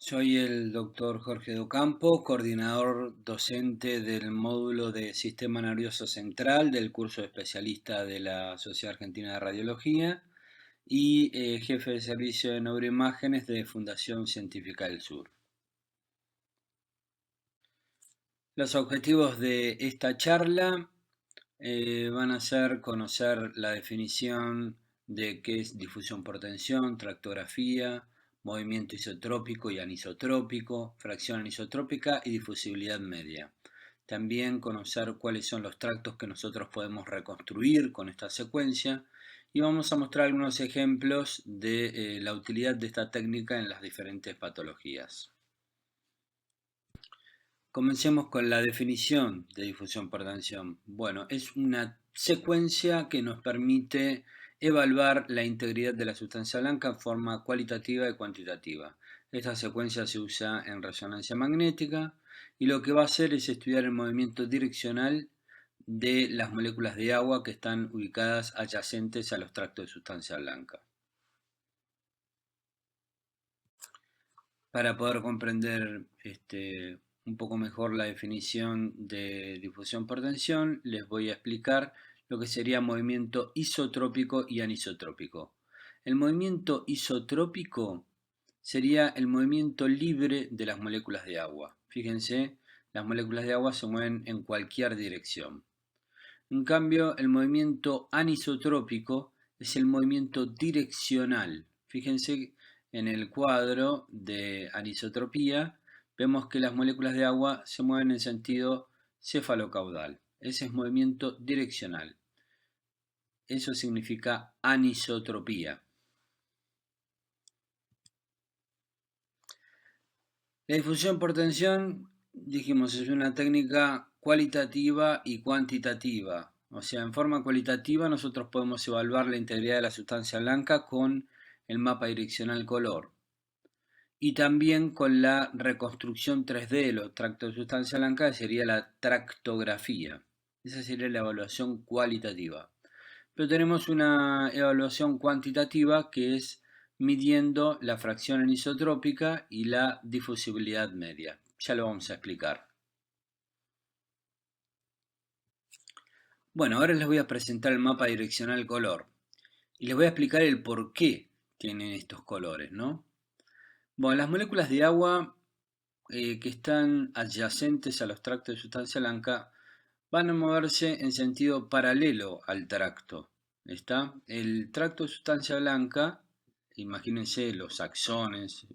Soy el doctor Jorge Docampo, coordinador docente del módulo de Sistema Nervioso Central del curso de especialista de la Sociedad Argentina de Radiología y jefe de servicio de neuroimágenes de Fundación Científica del Sur. Los objetivos de esta charla van a ser conocer la definición de qué es difusión por tensión, tractografía, movimiento isotrópico y anisotrópico, fracción anisotrópica y difusibilidad media. También conocer cuáles son los tractos que nosotros podemos reconstruir con esta secuencia y vamos a mostrar algunos ejemplos de la utilidad de esta técnica en las diferentes patologías. Comencemos con la definición de difusión por tensión. Bueno, es una secuencia que nos permite evaluar la integridad de la sustancia blanca en forma cualitativa y cuantitativa. Esta secuencia se usa en resonancia magnética y lo que va a hacer es estudiar el movimiento direccional de las moléculas de agua que están ubicadas adyacentes a los tractos de sustancia blanca. Para poder comprender un poco mejor la definición de difusión por tensión, les voy a explicar lo que sería movimiento isotrópico y anisotrópico. El movimiento isotrópico sería el movimiento libre de las moléculas de agua. Fíjense, las moléculas de agua se mueven en cualquier dirección. En cambio, el movimiento anisotrópico es el movimiento direccional. Fíjense en el cuadro de anisotropía, vemos que las moléculas de agua se mueven en sentido cefalocaudal. Ese es movimiento direccional. Eso significa anisotropía. La difusión por tensión, dijimos, es una técnica cualitativa y cuantitativa. O sea, en forma cualitativa nosotros podemos evaluar la integridad de la sustancia blanca con el mapa direccional color y también con la reconstrucción 3D de los tractos de sustancia blanca, que sería la tractografía. Esa sería la evaluación cualitativa. Pero tenemos una evaluación cuantitativa que es midiendo la fracción anisotrópica y la difusibilidad media. Ya lo vamos a explicar. Bueno, ahora les voy a presentar el mapa direccional color y les voy a explicar el por qué tienen estos colores, ¿no? Bueno, las moléculas de agua que están adyacentes a los tractos de sustancia blanca van a moverse en sentido paralelo al tracto. ¿Está? El tracto de sustancia blanca, imagínense los axones,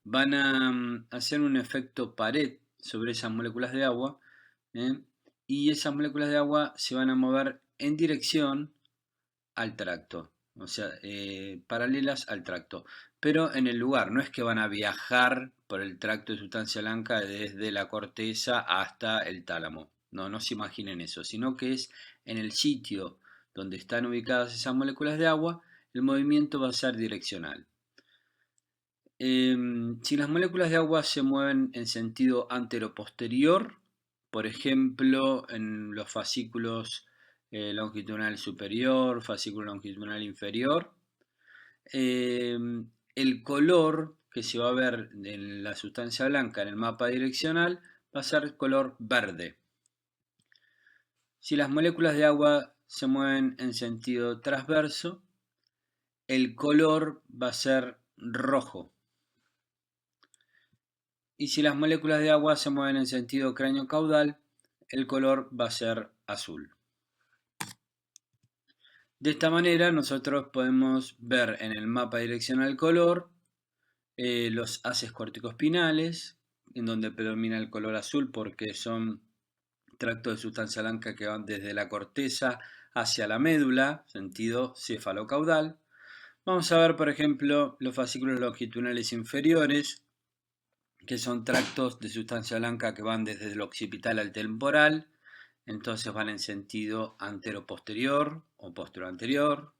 van a hacer un efecto pared sobre esas moléculas de agua, ¿eh? Y esas moléculas de agua se van a mover en dirección al tracto, o sea, paralelas al tracto, pero en el lugar, no es que van a viajar por el tracto de sustancia blanca desde la corteza hasta el tálamo, no, no se imaginen eso, sino que es en el sitio donde están ubicadas esas moléculas de agua, el movimiento va a ser direccional. Si las moléculas de agua se mueven en sentido antero-posterior, por ejemplo, en los fascículos longitudinal superior, fascículo longitudinal inferior, eh, el color que se va a ver en la sustancia blanca en el mapa direccional va a ser color verde. Si las moléculas de agua se mueven en sentido transverso, el color va a ser rojo. Y si las moléculas de agua se mueven en sentido cráneo-caudal, el color va a ser azul. De esta manera nosotros podemos ver en el mapa direccional color los haces corticoespinales, en donde predomina el color azul porque son tractos de sustancia blanca que van desde la corteza hacia la médula, sentido cefalocaudal. Vamos a ver, por ejemplo, los fascículos longitudinales inferiores, que son tractos de sustancia blanca que van desde el occipital al temporal, entonces van en sentido antero-posterior o posterior-anterior.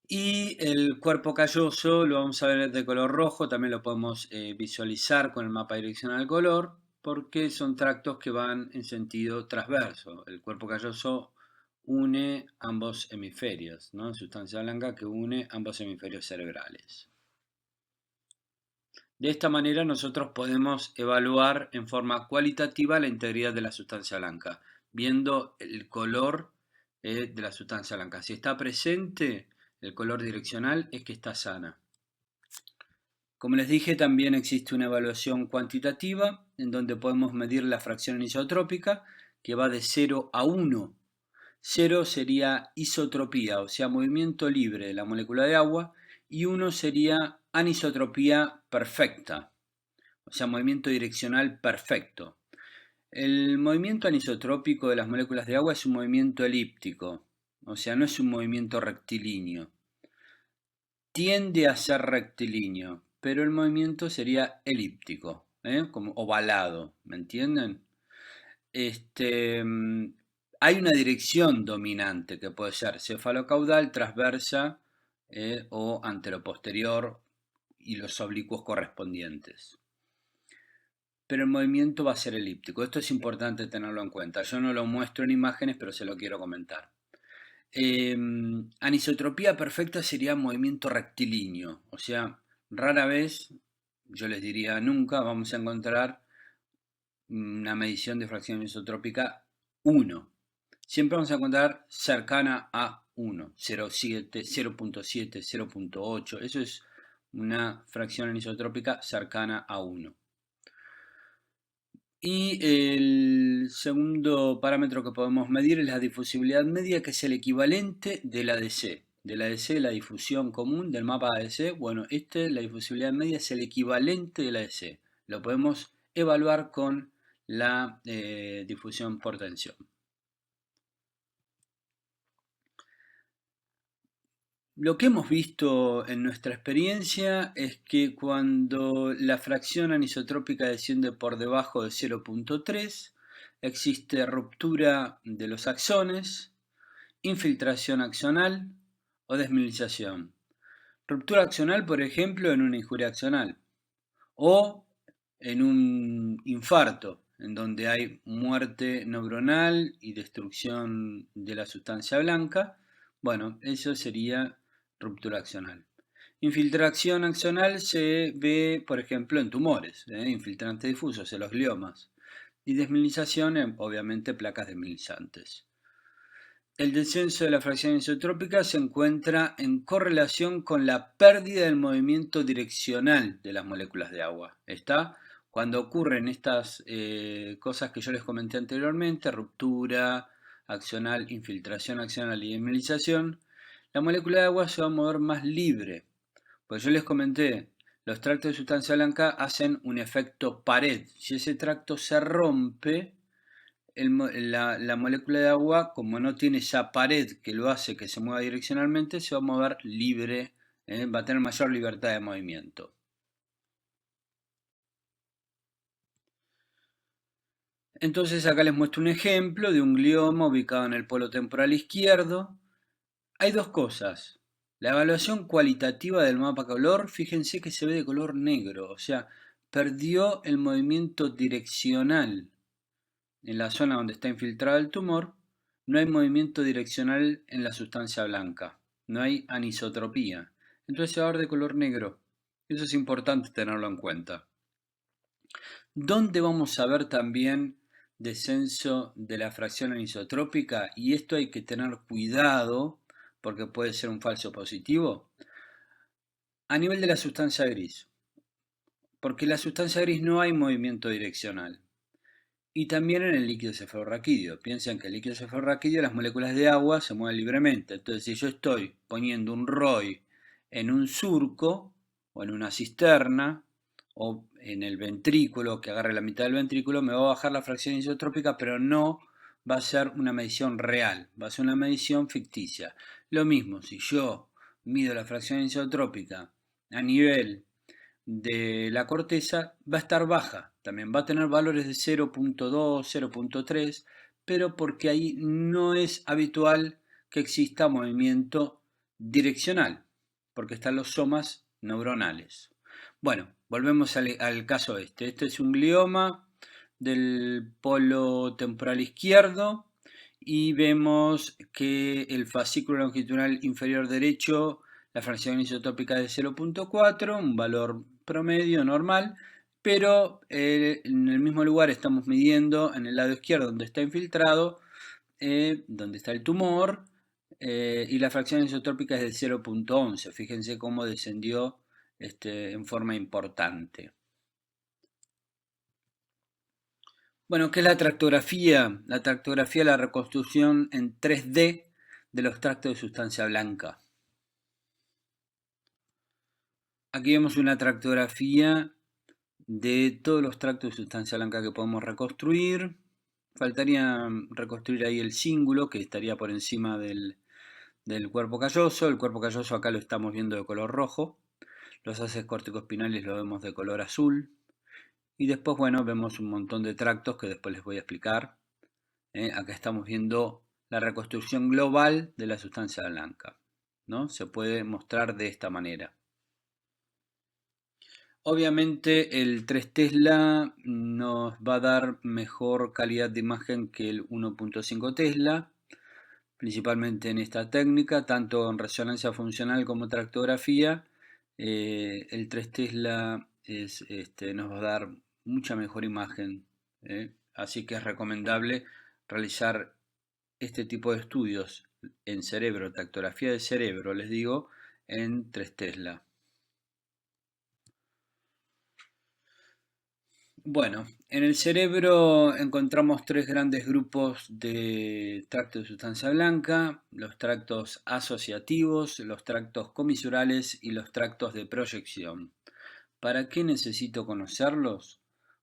Y el cuerpo calloso lo vamos a ver de color rojo, también lo podemos visualizar con el mapa direccional color, porque son tractos que van en sentido transverso. El cuerpo calloso une ambos hemisferios, ¿no? Sustancia blanca que une ambos hemisferios cerebrales. De esta manera nosotros podemos evaluar en forma cualitativa la integridad de la sustancia blanca, viendo el color de la sustancia blanca. Si está presente el color direccional es que está sana. Como les dije, también existe una evaluación cuantitativa en donde podemos medir la fracción anisotrópica que va de 0 a 1. 0 sería isotropía, o sea, movimiento libre de la molécula de agua, y 1 sería anisotropía perfecta, o sea, movimiento direccional perfecto. El movimiento anisotrópico de las moléculas de agua es un movimiento elíptico, o sea, no es un movimiento rectilíneo. Tiende a ser rectilíneo, pero el movimiento sería elíptico, como ovalado, ¿me entienden? Hay una dirección dominante que puede ser cefalocaudal, transversa o anteroposterior y los oblicuos correspondientes. Pero el movimiento va a ser elíptico. Esto es importante tenerlo en cuenta. Yo no lo muestro en imágenes, pero se lo quiero comentar. Anisotropía perfecta sería movimiento rectilíneo. O sea, rara vez, yo les diría nunca, vamos a encontrar una medición de fracción anisotrópica 1. Siempre vamos a encontrar cercana a 1, 0,7, 0,7, 0,8. Eso es una fracción anisotrópica cercana a 1. Y el segundo parámetro que podemos medir es la difusibilidad media, que es el equivalente de la ADC. De la ADC, la difusión común del mapa ADC. Bueno, la difusibilidad media es el equivalente de la ADC. Lo podemos evaluar con la difusión por tensión. Lo que hemos visto en nuestra experiencia es que cuando la fracción anisotrópica desciende por debajo de 0,3, existe ruptura de los axones, infiltración axonal o desmineralización. Ruptura axonal, por ejemplo, en una injuria axonal o en un infarto, en donde hay muerte neuronal y destrucción de la sustancia blanca. Bueno, eso sería ruptura axonal. Infiltración axonal se ve, por ejemplo, en tumores, infiltrantes difusos, en los gliomas. Y desmineralización, obviamente, placas desmineralizantes. El descenso de la fracción isotrópica se encuentra en correlación con la pérdida del movimiento direccional de las moléculas de agua. ¿Está? Cuando ocurren estas cosas que yo les comenté anteriormente, ruptura axonal, infiltración axonal y desmineralización, la molécula de agua se va a mover más libre. Pues yo les comenté, los tractos de sustancia blanca hacen un efecto pared. Si ese tracto se rompe, la molécula de agua, como no tiene esa pared que lo hace que se mueva direccionalmente, se va a mover libre, va a tener mayor libertad de movimiento. Entonces acá les muestro un ejemplo de un glioma ubicado en el polo temporal izquierdo. Hay dos cosas. La evaluación cualitativa del mapa color, fíjense que se ve de color negro, o sea, perdió el movimiento direccional. En la zona donde está infiltrado el tumor, no hay movimiento direccional en la sustancia blanca, no hay anisotropía. Entonces se va a ver de color negro. Eso es importante tenerlo en cuenta. ¿Dónde vamos a ver también descenso de la fracción anisotrópica? Y esto hay que tener cuidado porque puede ser un falso positivo. A nivel de la sustancia gris. Porque en la sustancia gris no hay movimiento direccional. Y también en el líquido cefalorraquídeo. Piensen que en el líquido cefalorraquídeo las moléculas de agua se mueven libremente. Entonces, si yo estoy poniendo un ROI en un surco o en una cisterna o en el ventrículo, que agarre la mitad del ventrículo, me va a bajar la fracción isotrópica, pero no va a ser una medición real, va a ser una medición ficticia. Lo mismo, si yo mido la fracción isotrópica a nivel de la corteza, va a estar baja. También va a tener valores de 0,2, 0,3, pero porque ahí no es habitual que exista movimiento direccional, porque están los somas neuronales. Bueno, volvemos al caso este. Este es un glioma del polo temporal izquierdo y vemos que el fascículo longitudinal inferior derecho, la fracción isotópica es de 0,4, un valor promedio normal, pero en el mismo lugar estamos midiendo en el lado izquierdo donde está infiltrado, donde está el tumor, y la fracción isotrópica es de 0,11. Fíjense cómo descendió en forma importante. Bueno, ¿qué es la tractografía? La tractografía es la reconstrucción en 3D de los tractos de sustancia blanca. Aquí vemos una tractografía de todos los tractos de sustancia blanca que podemos reconstruir. Faltaría reconstruir ahí el cíngulo, que estaría por encima del cuerpo calloso. El cuerpo calloso acá lo estamos viendo de color rojo. Los haces corticoespinales lo vemos de color azul. Y después, bueno, vemos un montón de tractos que después les voy a explicar. Acá estamos viendo la reconstrucción global de la sustancia blanca, ¿no? Se puede mostrar de esta manera. Obviamente el 3 Tesla nos va a dar mejor calidad de imagen que el 1.5 Tesla, principalmente en esta técnica, tanto en resonancia funcional como tractografía. El 3 Tesla nos va a dar mucha mejor imagen, así que es recomendable realizar este tipo de estudios en cerebro, tractografía de cerebro, les digo, en 3 Tesla. Bueno, en el cerebro encontramos tres grandes grupos de tractos de sustancia blanca: los tractos asociativos, los tractos comisurales y los tractos de proyección. ¿Para qué necesito conocerlos?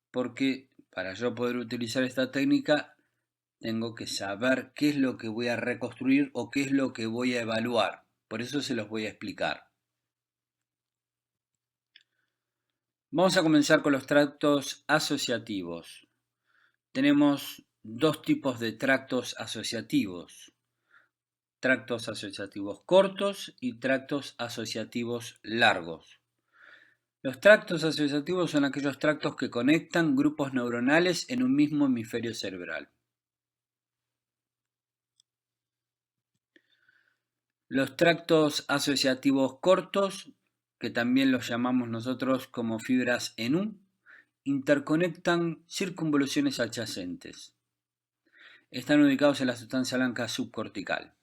Porque para yo poder utilizar esta técnica tengo que saber qué es lo que voy a reconstruir o qué es lo que voy a evaluar. Por eso se los voy a explicar. Vamos a comenzar con los tractos asociativos. Tenemos dos tipos de tractos asociativos: tractos asociativos cortos y tractos asociativos largos. Los tractos asociativos son aquellos tractos que conectan grupos neuronales en un mismo hemisferio cerebral. Los tractos asociativos cortos, que también los llamamos nosotros como fibras en U, interconectan circunvoluciones adyacentes. Están ubicados en la sustancia blanca subcortical.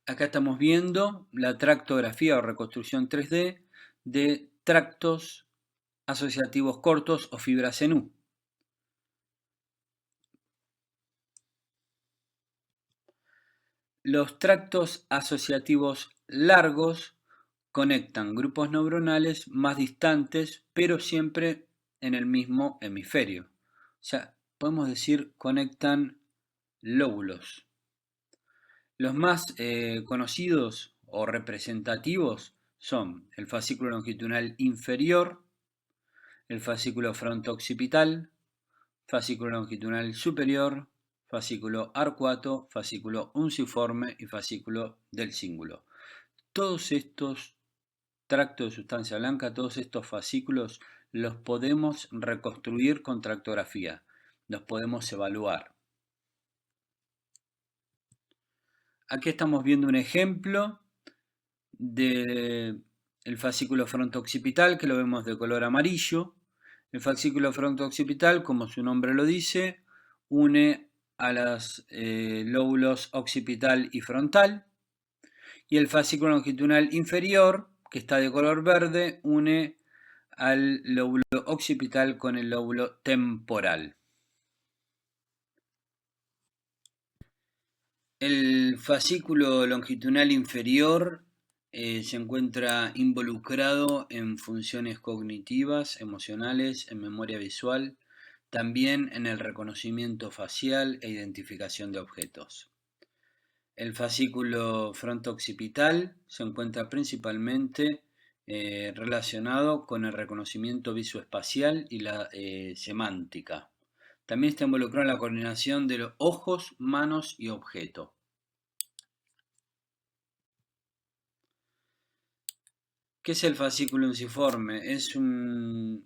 Acá estamos viendo la tractografía o reconstrucción 3D de tractos asociativos cortos o fibras en U. Los tractos asociativos largos conectan grupos neuronales más distantes, pero siempre en el mismo hemisferio. O sea, podemos decir conectan lóbulos. Los más conocidos o representativos son el fascículo longitudinal inferior, el fascículo fronto-occipital, fascículo longitudinal superior, fascículo arcuato, fascículo unciforme y fascículo del cíngulo. Todos estos tractos de sustancia blanca, todos estos fascículos, los podemos reconstruir con tractografía, los podemos evaluar. Aquí estamos viendo un ejemplo del fascículo fronto-occipital, que lo vemos de color amarillo. El fascículo fronto-occipital, como su nombre lo dice, une a los lóbulos occipital y frontal. Y el fascículo longitudinal inferior, que está de color verde, une al lóbulo occipital con el lóbulo temporal. El fascículo longitudinal inferior se encuentra involucrado en funciones cognitivas, emocionales, en memoria visual, también en el reconocimiento facial e identificación de objetos. El fascículo fronto-occipital se encuentra principalmente relacionado con el reconocimiento visoespacial y la semántica. También está involucrado en la coordinación de los ojos, manos y objeto. ¿Qué es el fascículo unciforme? Son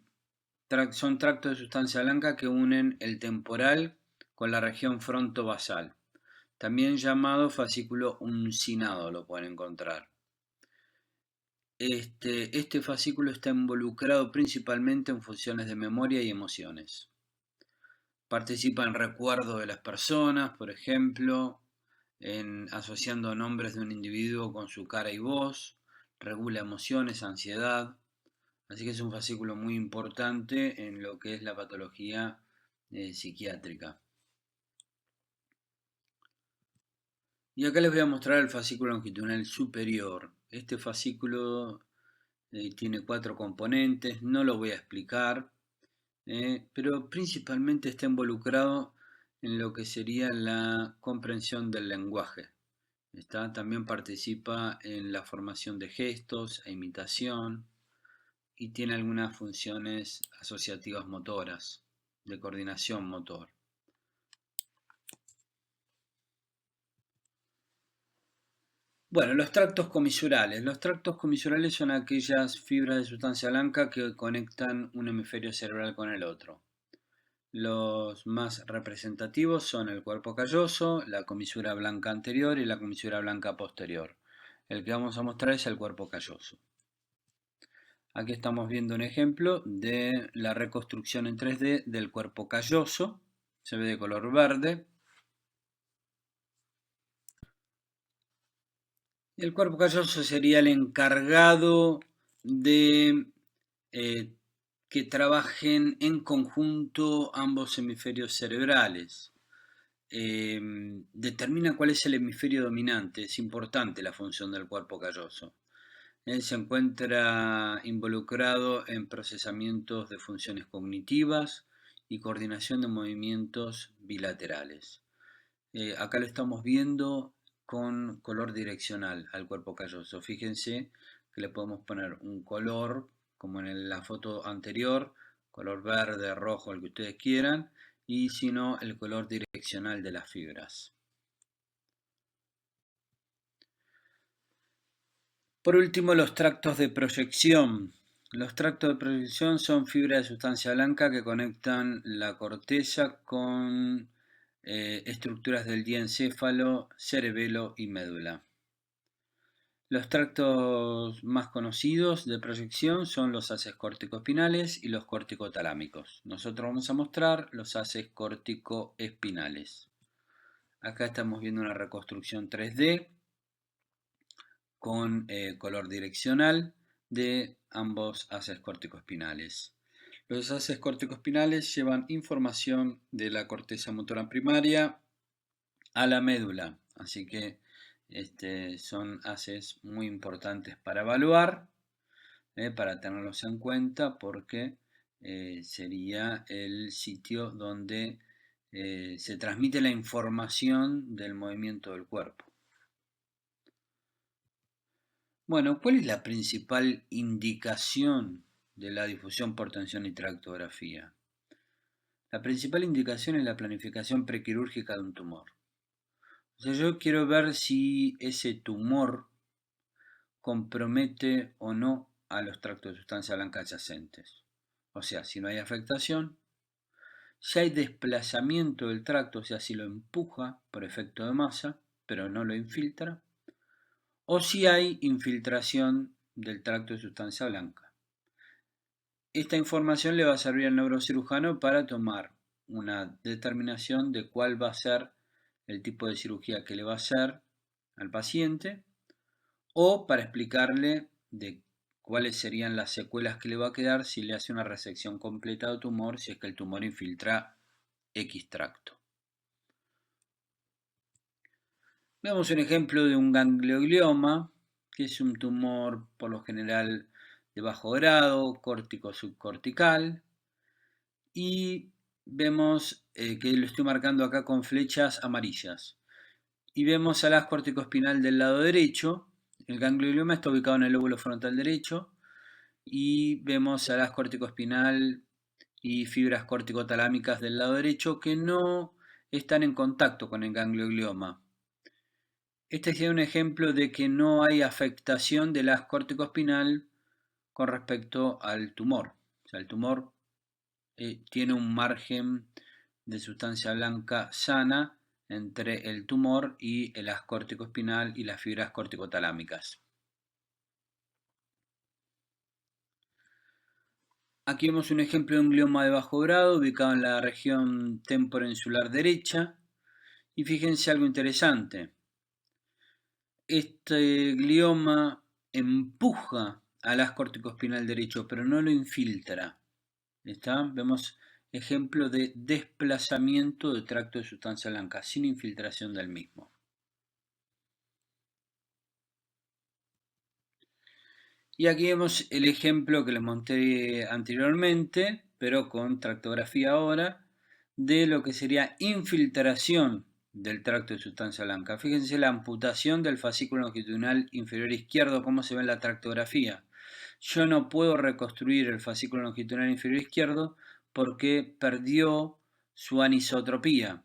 tractos de sustancia blanca que unen el temporal con la región fronto-basal. También llamado fascículo uncinado lo pueden encontrar. este fascículo está involucrado principalmente en funciones de memoria y emociones. Participa en recuerdo de las personas, por ejemplo, en asociando nombres de un individuo con su cara y voz, regula emociones, ansiedad, así que es un fascículo muy importante en lo que es la patología psiquiátrica. Y acá les voy a mostrar el fascículo longitudinal superior. Este fascículo tiene 4 componentes, no lo voy a explicar, pero principalmente está involucrado en lo que sería la comprensión del lenguaje. También participa en la formación de gestos e imitación y tiene algunas funciones asociativas motoras, de coordinación motor. Bueno, los tractos comisurales. Los tractos comisurales son aquellas fibras de sustancia blanca que conectan un hemisferio cerebral con el otro. Los más representativos son el cuerpo calloso, la comisura blanca anterior y la comisura blanca posterior. El que vamos a mostrar es el cuerpo calloso. Aquí estamos viendo un ejemplo de la reconstrucción en 3D del cuerpo calloso. Se ve de color verde. El cuerpo calloso sería el encargado de que trabajen en conjunto ambos hemisferios cerebrales. Determina cuál es el hemisferio dominante. Es importante la función del cuerpo calloso. Se encuentra involucrado en procesamientos de funciones cognitivas y coordinación de movimientos bilaterales. Acá lo estamos viendo con color direccional al cuerpo calloso. Fíjense que le podemos poner un color, como en la foto anterior, color verde, rojo, el que ustedes quieran, y si no, el color direccional de las fibras. Por último, los tractos de proyección. Los tractos de proyección son fibras de sustancia blanca que conectan la corteza con estructuras del diencéfalo, cerebelo y médula. Los tractos más conocidos de proyección son los haces corticoespinales y los corticotalámicos. Nosotros vamos a mostrar los haces corticoespinales. Acá estamos viendo una reconstrucción 3D con color direccional de ambos haces corticoespinales. Los haces corticoespinales llevan información de la corteza motora primaria a la médula, así que son haces muy importantes para evaluar, para tenerlos en cuenta, porque sería el sitio donde se transmite la información del movimiento del cuerpo. Bueno, ¿cuál es la principal indicación de la difusión por tensión y tractografía? La principal indicación es la planificación prequirúrgica de un tumor. O sea, yo quiero ver si ese tumor compromete o no a los tractos de sustancia blanca adyacentes. O sea, si no hay afectación, si hay desplazamiento del tracto, o sea, si lo empuja por efecto de masa, pero no lo infiltra, o si hay infiltración del tracto de sustancia blanca. Esta información le va a servir al neurocirujano para tomar una determinación de cuál va a ser el tipo de cirugía que le va a hacer al paciente o para explicarle de cuáles serían las secuelas que le va a quedar si le hace una resección completa del tumor, si es que el tumor infiltra X tracto. Veamos un ejemplo de un ganglioglioma, que es un tumor por lo general de bajo grado, córtico-subcortical, y vemos que lo estoy marcando acá con flechas amarillas. Y vemos al haz corticoespinal del lado derecho. El ganglioma está ubicado en el lóbulo frontal derecho. Y vemos al haz corticoespinal y fibras corticotalámicas del lado derecho que no están en contacto con el ganglioglioma. Este sería un ejemplo de que no hay afectación del haz corticoespinal con respecto al tumor. O sea, el tumor tiene un margen de sustancia blanca sana entre el tumor y el haz corticoespinal y las fibras corticotalámicas. Aquí vemos un ejemplo de un glioma de bajo grado ubicado en la región temporoinsular derecha. Y fíjense algo interesante. Este glioma empuja al haz corticoespinal derecho, pero no lo infiltra. ¿Está? Vemos ejemplo de desplazamiento de tracto de sustancia blanca, sin infiltración del mismo. Y aquí vemos el ejemplo que les monté anteriormente, pero con tractografía ahora, de lo que sería infiltración del tracto de sustancia blanca. Fíjense la amputación del fascículo longitudinal inferior izquierdo, cómo se ve en la tractografía. Yo no puedo reconstruir el fascículo longitudinal inferior izquierdo porque perdió su anisotropía.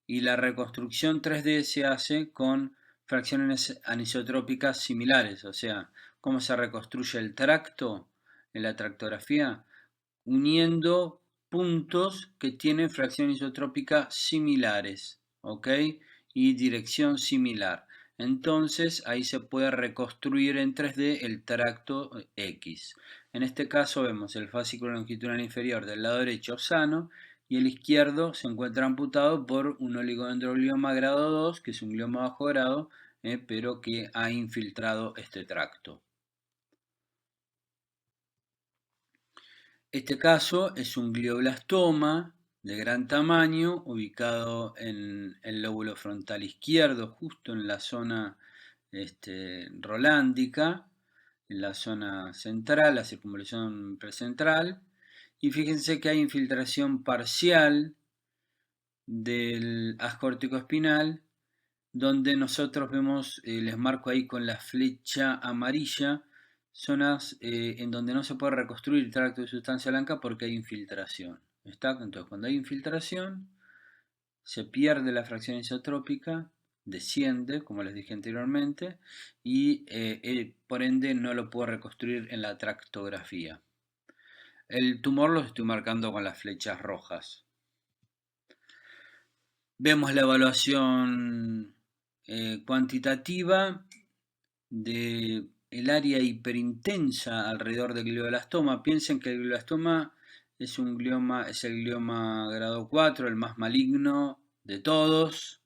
Y la reconstrucción 3D se hace con fracciones anisotrópicas similares, o sea, cómo se reconstruye el tracto en la tractografía, uniendo puntos que tienen fracción isotrópica similares, ¿ok? Y dirección similar. Entonces ahí se puede reconstruir en 3D el tracto X. En este caso vemos el fascículo longitudinal inferior del lado derecho sano y el izquierdo se encuentra amputado por un oligodendroglioma grado 2, que es un glioma bajo grado, pero que ha infiltrado este tracto. Este caso es un glioblastoma de gran tamaño ubicado en el lóbulo frontal izquierdo, justo en la zona rolándica, en la zona central, la circunvalación precentral. Y fíjense que hay infiltración parcial del haz corticoespinal, donde nosotros vemos, les marco ahí con la flecha amarilla, zonas en donde no se puede reconstruir el tracto de sustancia blanca porque hay infiltración. ¿Está? Entonces, cuando hay infiltración, se pierde la fracción isotrópica, desciende, como les dije anteriormente, y por ende no lo puedo reconstruir en la tractografía. El tumor lo estoy marcando con las flechas rojas. Vemos la evaluación cuantitativa de el área hiperintensa alrededor del glioblastoma. Piensen que el glioblastoma es un glioma, es el glioma grado 4, el más maligno de todos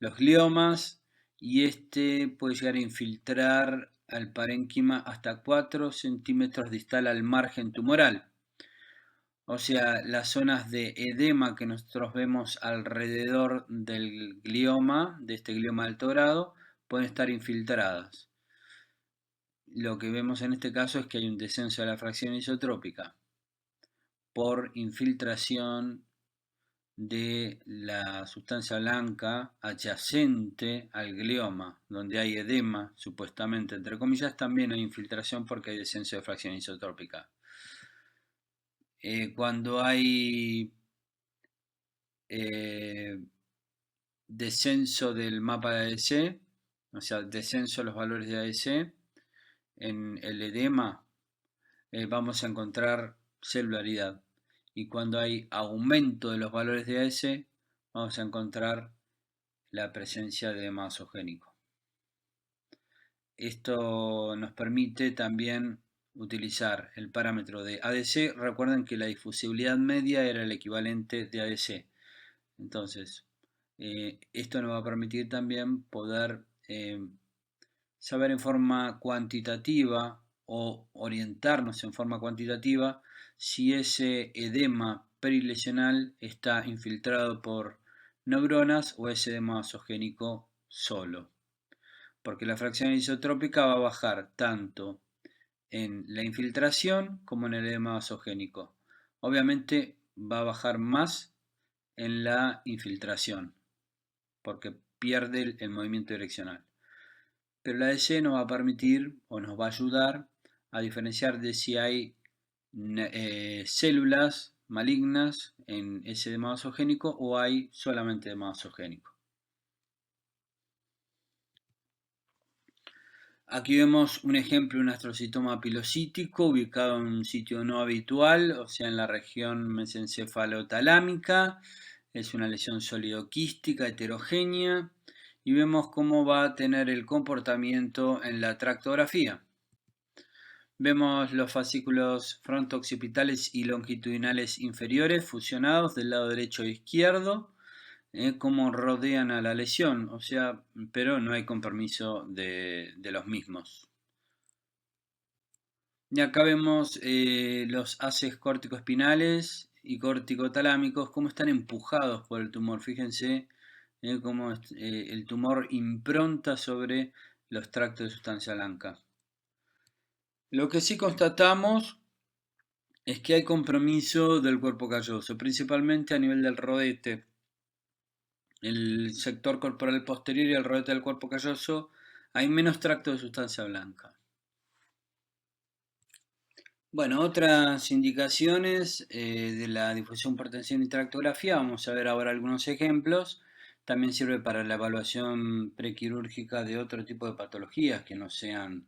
los gliomas, y este puede llegar a infiltrar al parénquima hasta 4 centímetros distal al margen tumoral. O sea, las zonas de edema que nosotros vemos alrededor del glioma, de este glioma de alto grado, pueden estar infiltradas. Lo que vemos en este caso es que hay un descenso de la fracción isotrópica por infiltración de la sustancia blanca adyacente al glioma, donde hay edema, supuestamente, entre comillas, también hay infiltración porque hay descenso de fracción isotrópica. Cuando hay descenso del mapa de ADC, o sea, descenso de los valores de ADC, en el edema vamos a encontrar celularidad. Y cuando hay aumento de los valores de ADC, vamos a encontrar la presencia de edema vasogénico. Esto nos permite también utilizar el parámetro de ADC. Recuerden que la difusibilidad media era el equivalente de ADC. Entonces, esto nos va a permitir también poder saber en forma cuantitativa o orientarnos en forma cuantitativa si ese edema perilesional está infiltrado por neuronas o ese edema vasogénico solo. Porque la fracción isotrópica va a bajar tanto en la infiltración como en el edema vasogénico. Obviamente va a bajar más en la infiltración, porque pierde el movimiento direccional. Pero la ADC nos va a permitir o nos va a ayudar a diferenciar de si hay células malignas en ese edema vasogénico o hay solamente edema vasogénico. Aquí vemos un ejemplo de un astrocitoma pilocítico ubicado en un sitio no habitual, o sea, en la región mesencefalotalámica. Es una lesión sólido-quística heterogénea y vemos cómo va a tener el comportamiento en la tractografía. Vemos los fascículos fronto-occipitales y longitudinales inferiores fusionados del lado derecho e izquierdo, cómo rodean a la lesión, o sea, pero no hay compromiso de los mismos. Y acá vemos los haces córtico-espinales y córtico-talámicos, cómo están empujados por el tumor. Fíjense cómo el tumor impronta sobre los tractos de sustancia blanca. Lo que sí constatamos es que hay compromiso del cuerpo calloso, principalmente a nivel del rodete. El sector corporal posterior y el rodete del cuerpo calloso hay menos tracto de sustancia blanca. Bueno, otras indicaciones de la difusión por tensión y tractografía, vamos a ver ahora algunos ejemplos. También sirve para la evaluación prequirúrgica de otro tipo de patologías que no sean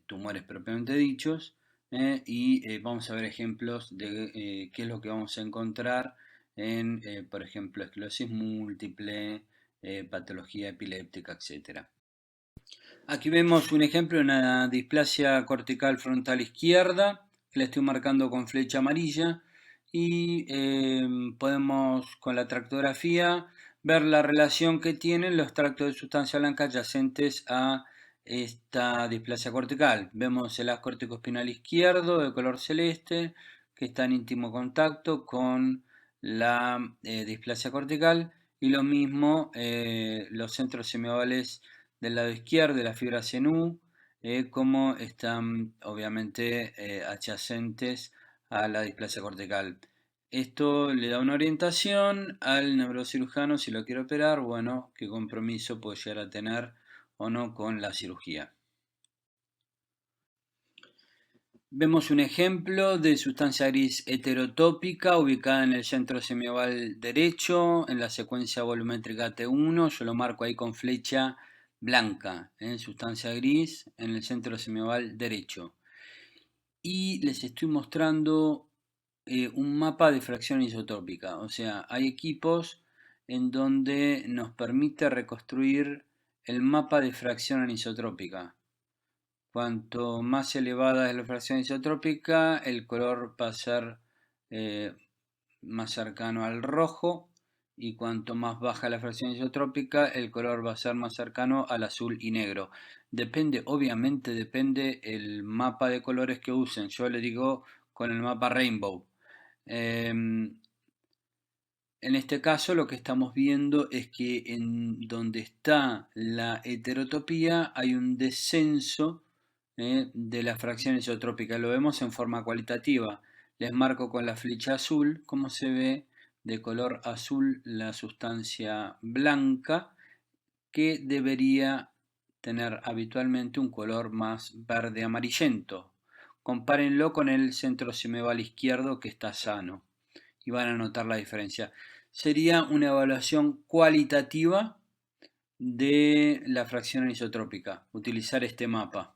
tumores propiamente dichos. Y vamos a ver ejemplos de qué es lo que vamos a encontrar en, por ejemplo, esclerosis múltiple, patología epiléptica, etcétera. Aquí vemos un ejemplo de una displasia cortical frontal izquierda, que la estoy marcando con flecha amarilla, y podemos con la tractografía ver la relación que tienen los tractos de sustancia blanca adyacentes a esta displasia cortical. Vemos el haz corticoespinal izquierdo de color celeste, que está en íntimo contacto con la displasia cortical, y lo mismo los centros semiovales del lado izquierdo de la fibra CNU, como están obviamente adyacentes a la displasia cortical. Esto le da una orientación al neurocirujano si lo quiere operar, bueno, qué compromiso puede llegar a tener o no con la cirugía. Vemos un ejemplo de sustancia gris heterotópica ubicada en el centro semioval derecho, en la secuencia volumétrica T1, yo lo marco ahí con flecha blanca, sustancia gris en el centro semioval derecho. Y les estoy mostrando un mapa de fracción isotrópica, o sea, hay equipos en donde nos permite reconstruir el mapa de fracción anisotrópica. Cuanto más elevada es la fracción isotrópica, el color va a ser eh, más cercano al rojo, y cuanto más baja la fracción isotrópica, el color va a ser más cercano al azul y negro. Depende, obviamente depende el mapa de colores que usen. Yo le digo con el mapa Rainbow. En este caso lo que estamos viendo es que en donde está la heterotopía hay un descenso de la fracción isotrópica. Lo vemos en forma cualitativa. Les marco con la flecha azul cómo se ve de color azul la sustancia blanca, que debería tener habitualmente un color más verde amarillento. Compárenlo con el centro semeval izquierdo, que está sano, y van a notar la diferencia. Sería una evaluación cualitativa de la fracción anisotrópica, utilizar este mapa.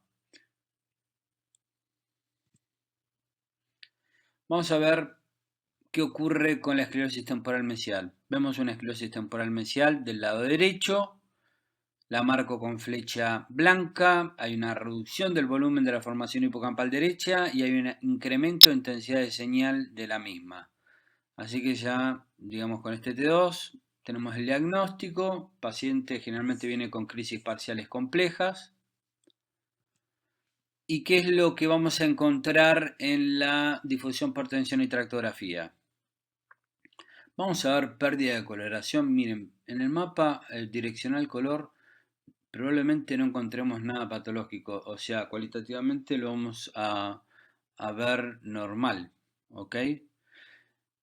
Vamos a ver qué ocurre con la esclerosis temporal mesial. Vemos una esclerosis temporal mesial del lado derecho, la marco con flecha blanca, hay una reducción del volumen de la formación hipocampal derecha y hay un incremento de intensidad de señal de la misma. Así que ya, digamos, con este T2 tenemos el diagnóstico. Paciente generalmente viene con crisis parciales complejas. ¿Y qué es lo que vamos a encontrar en la difusión por tensión y tractografía? Vamos a ver pérdida de coloración. Miren, en el mapa direccional color probablemente no encontremos nada patológico. O sea, cualitativamente lo vamos a ver normal. ¿Ok?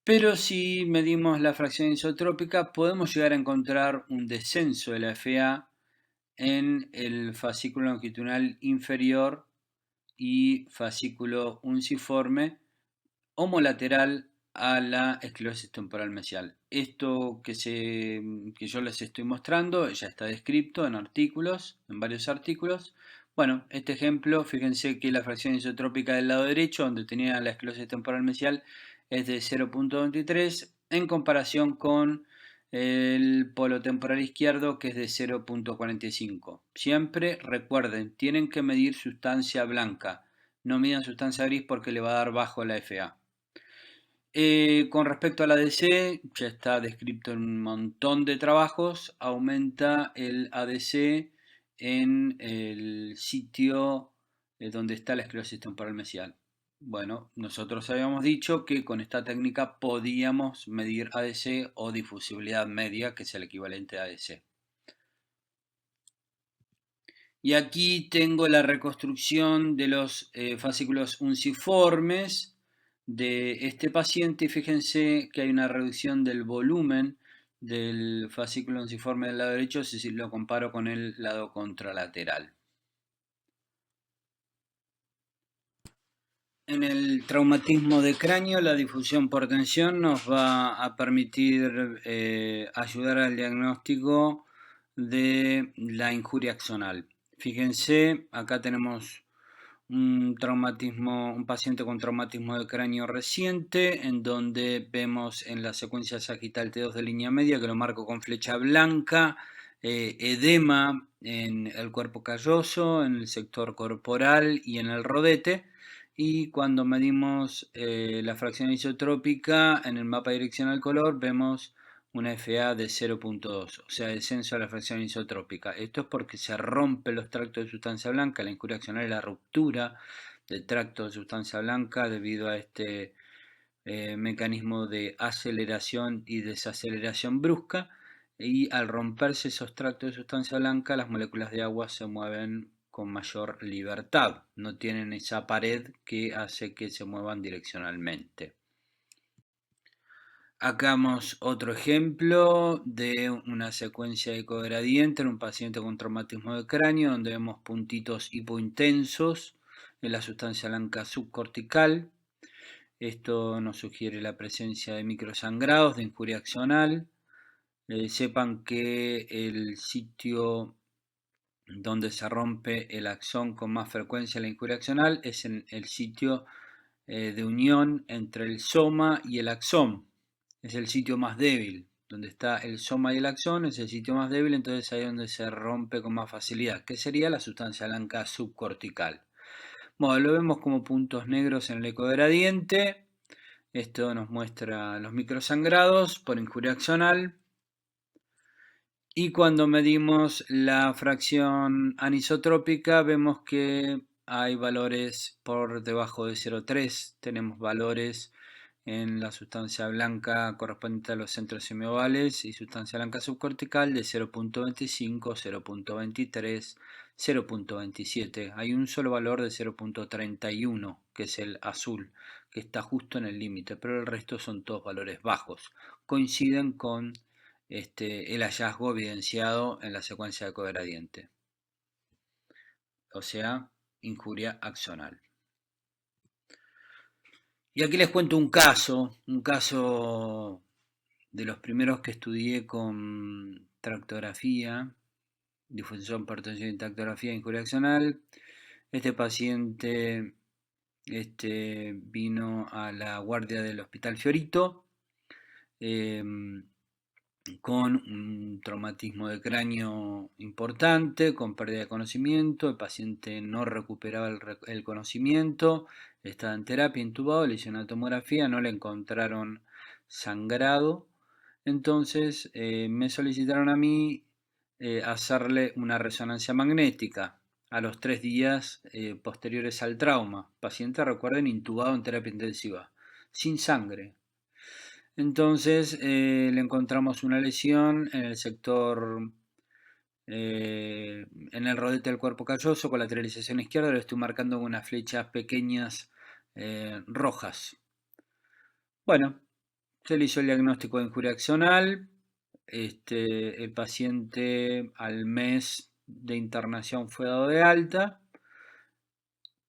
Pero si medimos la fracción isotrópica, podemos llegar a encontrar un descenso de la FA en el fascículo longitudinal inferior y fascículo unciforme homolateral a la esclerosis temporal mesial. Esto que yo les estoy mostrando ya está descrito en artículos, en varios artículos. Bueno, este ejemplo, fíjense que la fracción isotrópica del lado derecho, donde tenía la esclerosis temporal mesial, es de 0.23 en comparación con el polo temporal izquierdo, que es de 0.45. Siempre recuerden, tienen que medir sustancia blanca. no midan sustancia gris porque le va a dar bajo la FA. Con respecto a la ADC, ya está descrito en un montón de trabajos, aumenta el ADC en el sitio donde está la esclerosis temporal mesial. Bueno, nosotros habíamos dicho que con esta técnica podíamos medir ADC o difusibilidad media, que es el equivalente a ADC. Y aquí tengo la reconstrucción de los fascículos unciformes de este paciente y fíjense que hay una reducción del volumen del fascículo unciforme del lado derecho si lo comparo con el lado contralateral. En el traumatismo de cráneo, la difusión por tensión nos va a permitir ayudar al diagnóstico de la injuria axonal. Fíjense, acá tenemos un paciente con traumatismo de cráneo reciente, en donde vemos en la secuencia sagital T2 de línea media, que lo marco con flecha blanca, edema en el cuerpo calloso, en el sector corporal y en el rodete. Y cuando medimos la fracción isotrópica en el mapa direccional color, vemos una FA de 0.2, o sea, descenso a la fracción isotrópica. Esto es porque se rompen los tractos de sustancia blanca, la injuria axonal es la ruptura del tracto de sustancia blanca debido a este mecanismo de aceleración y desaceleración brusca, y al romperse esos tractos de sustancia blanca, las moléculas de agua se mueven con mayor libertad, no tienen esa pared que hace que se muevan direccionalmente. Hagamos otro ejemplo de una secuencia ecogradiente en un paciente con traumatismo de cráneo, donde vemos puntitos hipointensos en la sustancia blanca subcortical. Esto nos sugiere la presencia de microsangrados de injuria axonal. Sepan que el sitio donde se rompe el axón con más frecuencia la injuria axonal es en el sitio de unión entre el soma y el axón. Es el sitio más débil. Donde está el soma y el axón es el sitio más débil, entonces ahí es donde se rompe con más facilidad, que sería la sustancia blanca subcortical. Bueno, lo vemos como puntos negros en el ecogradiente. Esto nos muestra los microsangrados por injuria axonal. Y cuando medimos la fracción anisotrópica, vemos que hay valores por debajo de 0,3. Tenemos valores en la sustancia blanca correspondiente a los centros semiovales y sustancia blanca subcortical de 0.25, 0.23, 0.27. Hay un solo valor de 0.31, que es el azul, que está justo en el límite, pero el resto son todos valores bajos. Coinciden con el hallazgo evidenciado en la secuencia de cogradiente, o sea, injuria axonal. Y aquí les cuento un caso de los primeros que estudié con tractografía, difusión por tensión y tractografía de injuria axonal. Este paciente vino a la guardia del Hospital Fiorito con un traumatismo de cráneo importante, con pérdida de conocimiento. El paciente no recuperaba el conocimiento, estaba en terapia, intubado, le hicieron una tomografía, no le encontraron sangrado. Entonces me solicitaron a mí hacerle una resonancia magnética a los 3 días posteriores al trauma. Paciente, recuerden, intubado en terapia intensiva, sin sangre. Entonces le encontramos una lesión en el sector, en el rodete del cuerpo calloso con lateralización izquierda. Lo estoy marcando con unas flechas pequeñas rojas. Bueno, se le hizo el diagnóstico de injuria axonal. El paciente al mes de internación fue dado de alta,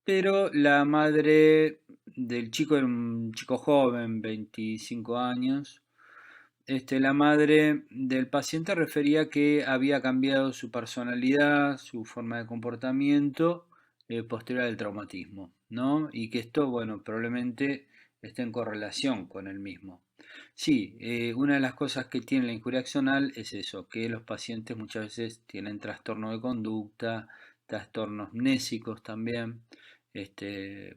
pero la madre del chico era un chico joven, 25 años. La madre del paciente refería que había cambiado su personalidad, su forma de comportamiento posterior al traumatismo, ¿no? Y que esto, bueno, probablemente esté en correlación con el mismo. Sí, una de las cosas que tiene la injuria axonal es eso, que los pacientes muchas veces tienen trastorno de conducta, trastornos mnésicos también,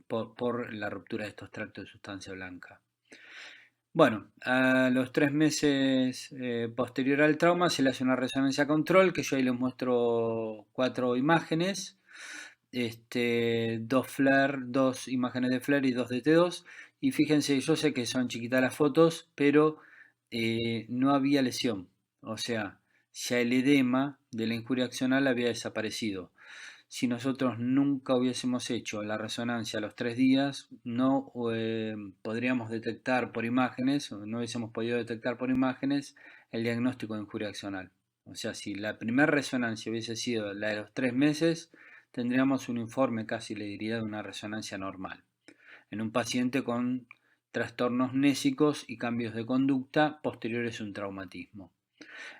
por la ruptura de estos tractos de sustancia blanca. Bueno, a los 3 meses posterior al trauma se le hace una resonancia control, que yo ahí les muestro 4 imágenes, dos imágenes de FLAIR y dos de T2, y fíjense, yo sé que son chiquitas las fotos, pero no había lesión, o sea, ya el edema de la injuria axonal había desaparecido. Si nosotros nunca hubiésemos hecho la resonancia a los 3 días, no podríamos detectar por imágenes, o no hubiésemos podido detectar por imágenes el diagnóstico de injuria axonal. O sea, si la primera resonancia hubiese sido la de los 3 meses, tendríamos un informe, casi le diría, de una resonancia normal, en un paciente con trastornos nésicos y cambios de conducta posteriores a un traumatismo.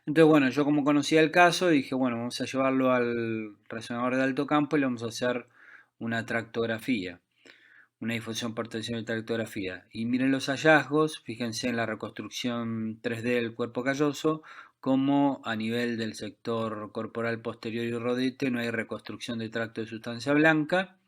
Entonces, bueno, yo como conocía el caso, dije, bueno, vamos a llevarlo al resonador de alto campo y le vamos a hacer una tractografía, una difusión por tensión de tractografía. Y miren los hallazgos, fíjense en la reconstrucción 3D del cuerpo calloso, como a nivel del sector corporal posterior y rodete no hay reconstrucción de tracto de sustancia blanca.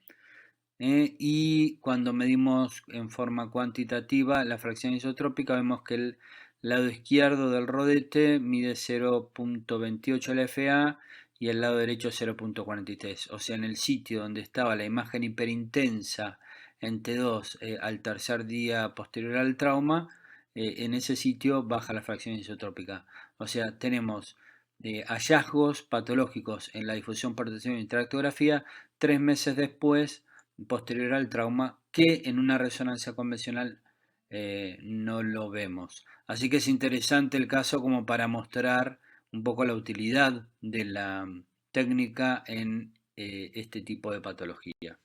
Y cuando medimos en forma cuantitativa la fracción isotrópica, vemos que el lado izquierdo del rodete mide 0.28 LFA y el lado derecho 0.43. O sea, en el sitio donde estaba la imagen hiperintensa en T2 al tercer día posterior al trauma, en ese sitio baja la fracción isotrópica. O sea, tenemos hallazgos patológicos en la difusión por tensión y tractografía 3 meses después posterior al trauma, que en una resonancia convencional no lo vemos. Así que es interesante el caso como para mostrar un poco la utilidad de la técnica en este tipo de patología.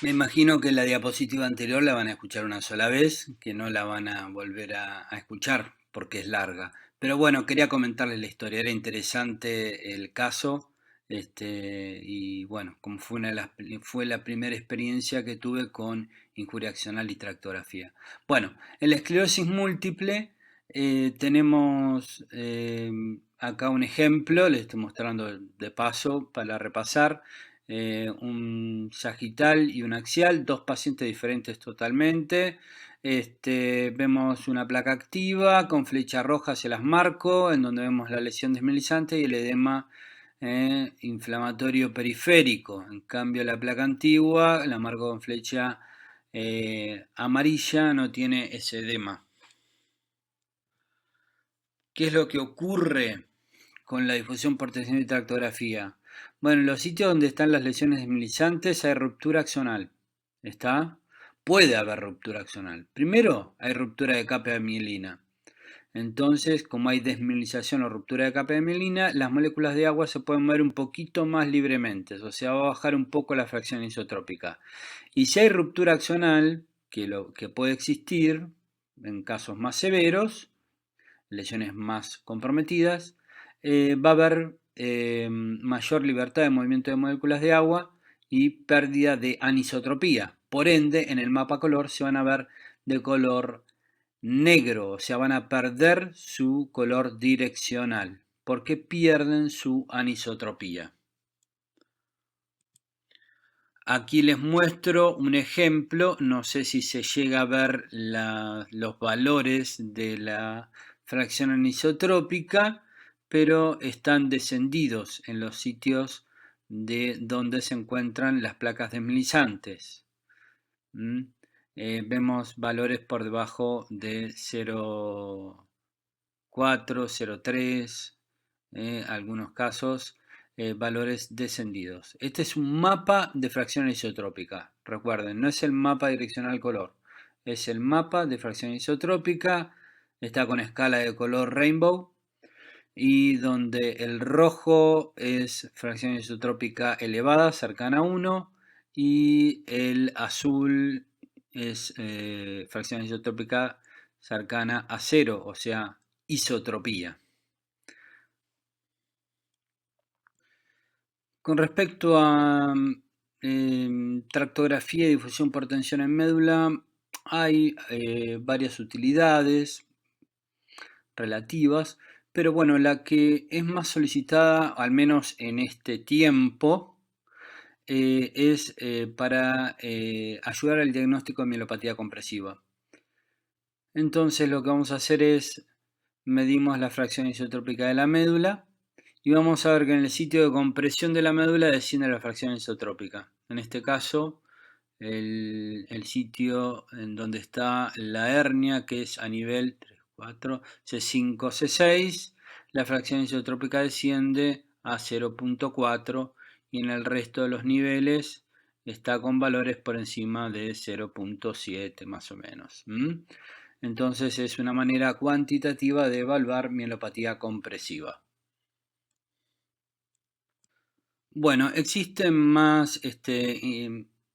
Me imagino que la diapositiva anterior la van a escuchar una sola vez, que no la van a volver a escuchar porque es larga. Pero bueno, quería comentarles la historia, era interesante el caso, y bueno, como fue la primera experiencia que tuve con injuria axonal y tractografía. Bueno, en la esclerosis múltiple tenemos acá un ejemplo, les estoy mostrando de paso para repasar un sagital y un axial, dos pacientes diferentes totalmente. Vemos una placa activa con flecha roja, se las marco, en donde vemos la lesión desmilizante y el edema inflamatorio periférico. En cambio, la placa antigua, la marco con flecha amarilla, no tiene ese edema. ¿Qué es lo que ocurre con la difusión por tensión y tractografía? Bueno, en los sitios donde están las lesiones desmilizantes hay ruptura axonal. ¿Está? Puede haber ruptura axonal. Primero, hay ruptura de capa de mielina. Entonces, como hay desmilinización o ruptura de capa de mielina, las moléculas de agua se pueden mover un poquito más libremente, o sea, va a bajar un poco la fracción isotrópica. Y si hay ruptura axonal, que puede existir en casos más severos, lesiones más comprometidas, va a haber mayor libertad de movimiento de moléculas de agua y pérdida de anisotropía. Por ende, en el mapa color se van a ver de color negro, o sea, van a perder su color direccional, porque pierden su anisotropía. Aquí les muestro un ejemplo, no sé si se llega a ver los valores de la fracción anisotrópica, pero están descendidos en los sitios de donde se encuentran las placas desmilizantes. Vemos valores por debajo de 0,4, 0,3, algunos casos valores descendidos. Este es un mapa de fracción isotrópica. Recuerden, no es el mapa direccional color, es el mapa de fracción isotrópica. Está con escala de color rainbow y donde el rojo es fracción isotrópica elevada, cercana a 1, y el azul es fracción isotrópica cercana a 0, o sea, isotropía. Con respecto a tractografía y difusión por tensión en médula, hay varias utilidades relativas, pero bueno, la que es más solicitada, al menos en este tiempo, es para ayudar al diagnóstico de mielopatía compresiva. Entonces lo que vamos a hacer es medimos la fracción isotrópica de la médula y vamos a ver que en el sitio de compresión de la médula desciende la fracción isotrópica. En este caso, el sitio en donde está la hernia, que es a nivel 3, 4, C5, C6, la fracción isotrópica desciende a 0.4 y en el resto de los niveles está con valores por encima de 0.7 más o menos. Entonces es una manera cuantitativa de evaluar mielopatía compresiva. Bueno, existen más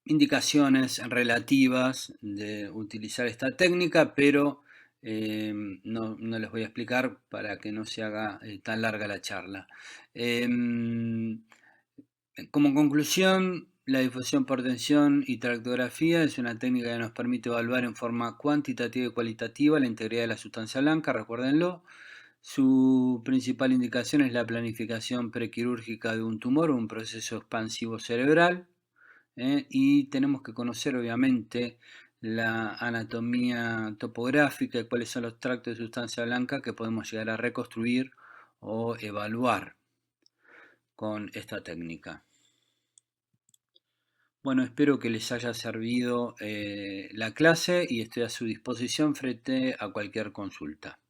indicaciones relativas de utilizar esta técnica, pero no les voy a explicar para que no se haga tan larga la charla. Como conclusión, la difusión por tensión y tractografía es una técnica que nos permite evaluar en forma cuantitativa y cualitativa la integridad de la sustancia blanca, recuérdenlo. Su principal indicación es la planificación prequirúrgica de un tumor o un proceso expansivo cerebral, y tenemos que conocer obviamente la anatomía topográfica y cuáles son los tractos de sustancia blanca que podemos llegar a reconstruir o evaluar con esta técnica. Bueno, espero que les haya servido la clase y estoy a su disposición frente a cualquier consulta.